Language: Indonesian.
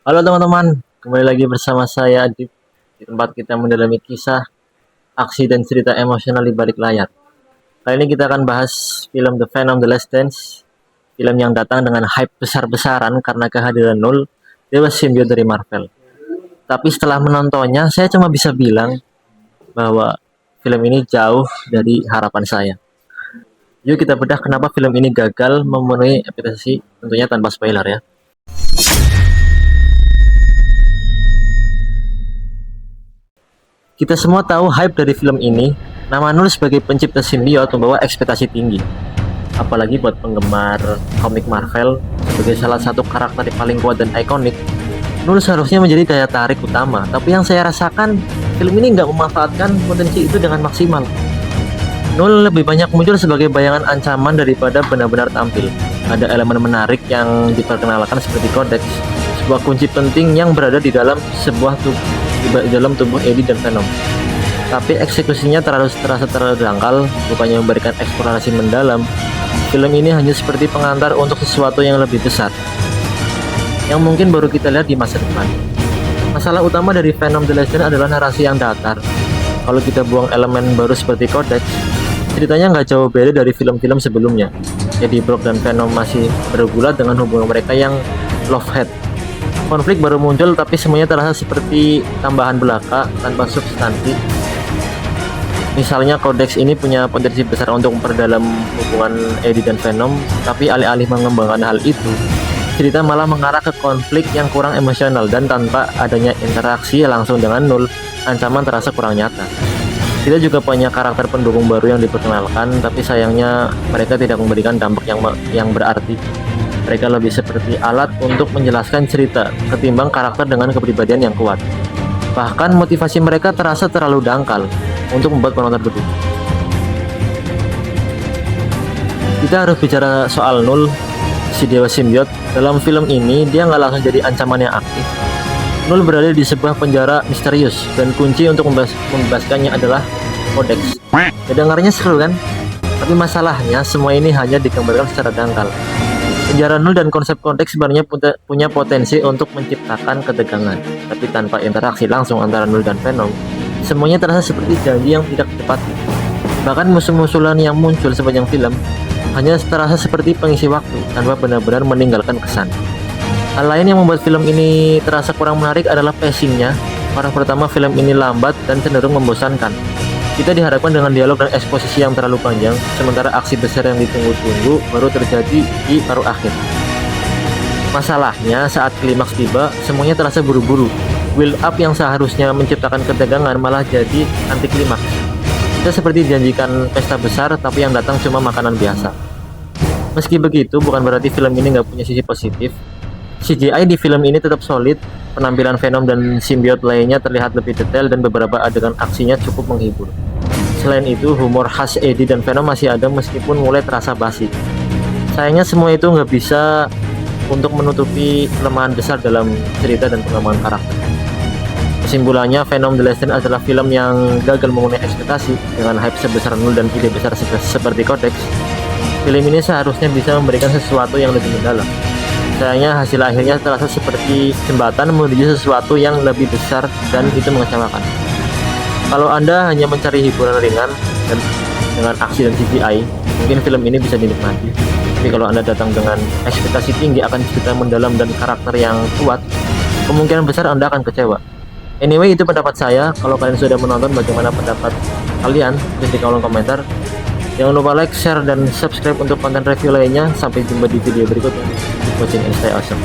Halo teman-teman, kembali lagi bersama saya Adit di tempat kita mendalami kisah, aksi dan cerita emosional di balik layar. Kali ini kita akan bahas film The Venom The Last Dance, film yang datang dengan hype besar-besaran karena kehadiran Null, dewa simbiote dari Marvel. Tapi setelah menontonnya, saya cuma bisa bilang bahwa film ini jauh dari harapan saya. Yuk kita bedah kenapa film ini gagal memenuhi ekspektasi, tentunya tanpa spoiler ya. Kita semua tahu hype dari film ini. Nama Null sebagai pencipta simbiot membawa ekspektasi tinggi. Apalagi buat penggemar komik Marvel, sebagai salah satu karakter yang paling kuat dan ikonik, Null seharusnya menjadi daya tarik utama. Tapi yang saya rasakan, film ini nggak memanfaatkan potensi itu dengan maksimal. Null lebih banyak muncul sebagai bayangan ancaman daripada benar-benar tampil. Ada elemen menarik yang diperkenalkan seperti Codex, sebuah kunci penting yang berada di dalam tubuh Eddie dan Venom. Tapi eksekusinya terasa terlalu dangkal, bukannya memberikan eksplorasi mendalam. Film ini hanya seperti pengantar untuk sesuatu yang lebih besar, yang mungkin baru kita lihat di masa depan. Masalah utama dari Venom The Last Dance adalah narasi yang datar. Kalau kita buang elemen baru seperti Codex, ceritanya nggak jauh beda dari film-film sebelumnya. Eddie Brock dan Venom masih bergulat dengan hubungan mereka yang love-hate. Konflik baru muncul tapi semuanya terasa seperti tambahan belaka tanpa substansi. Misalnya Codex ini punya potensi besar untuk memperdalam hubungan Eddie dan Venom, tapi alih-alih mengembangkan hal itu, cerita malah mengarah ke konflik yang kurang emosional dan tanpa adanya interaksi langsung dengan Null, ancaman terasa kurang nyata. Kita juga punya karakter pendukung baru yang diperkenalkan, tapi sayangnya mereka tidak memberikan dampak yang berarti. Mereka lebih seperti alat untuk menjelaskan cerita ketimbang karakter dengan kepribadian yang kuat. Bahkan motivasi mereka terasa terlalu dangkal untuk membuat penonton berpikir. Kita harus bicara soal Null, si dewa simbiot. Dalam film ini dia nggak langsung jadi ancaman yang aktif. Null berada di sebuah penjara misterius dan kunci untuk membebaskannya adalah Codex. Kedengarannya seru kan? Tapi masalahnya semua ini hanya digambarkan secara dangkal. Penjara Null dan konsep Codex sebenarnya punya potensi untuk menciptakan ketegangan, tapi tanpa interaksi langsung antara Null dan Venom, semuanya terasa seperti janji yang tidak ditepati. Bahkan musuh-musuhan yang muncul sepanjang film hanya terasa seperti pengisi waktu tanpa benar-benar meninggalkan kesan. Hal lain yang membuat film ini terasa kurang menarik adalah pacingnya. Para pertama film ini lambat dan cenderung membosankan. Kita diharapkan dengan dialog dan eksposisi yang terlalu panjang, sementara aksi besar yang ditunggu-tunggu baru terjadi di paruh akhir. Masalahnya saat klimaks tiba, semuanya terasa buru-buru. Build up yang seharusnya menciptakan ketegangan malah jadi anti klimaks. Kita seperti dijanjikan pesta besar, tapi yang datang cuma makanan biasa. Meski begitu, bukan berarti film ini nggak punya sisi positif. CGI di film ini tetap solid, penampilan Venom dan simbiot lainnya terlihat lebih detail dan beberapa adegan aksinya cukup menghibur. Selain itu, humor khas Eddie dan Venom masih ada meskipun mulai terasa basi. Sayangnya semua itu nggak bisa untuk menutupi kelemahan besar dalam cerita dan pengembangan karakter. Kesimpulannya, Venom The Last Dance adalah film yang gagal memenuhi ekspektasi dengan hype sebesar Null dan ide besar seperti Codex. Film ini seharusnya bisa memberikan sesuatu yang lebih mendalam. Sayangnya hasil akhirnya terasa seperti jembatan menuju sesuatu yang lebih besar dan itu mengecewakan. Kalau Anda hanya mencari hiburan ringan dan dengan aksi dan CGI, mungkin film ini bisa dinikmati. Tapi kalau Anda datang dengan ekspektasi tinggi akan cerita mendalam dan karakter yang kuat, kemungkinan besar Anda akan kecewa. Anyway, itu pendapat saya. Kalau kalian sudah menonton, bagaimana pendapat kalian? Tulis di kolom komentar. Jangan lupa like, share, dan subscribe untuk konten review lainnya. Sampai jumpa di video berikutnya. Watching and stay awesome.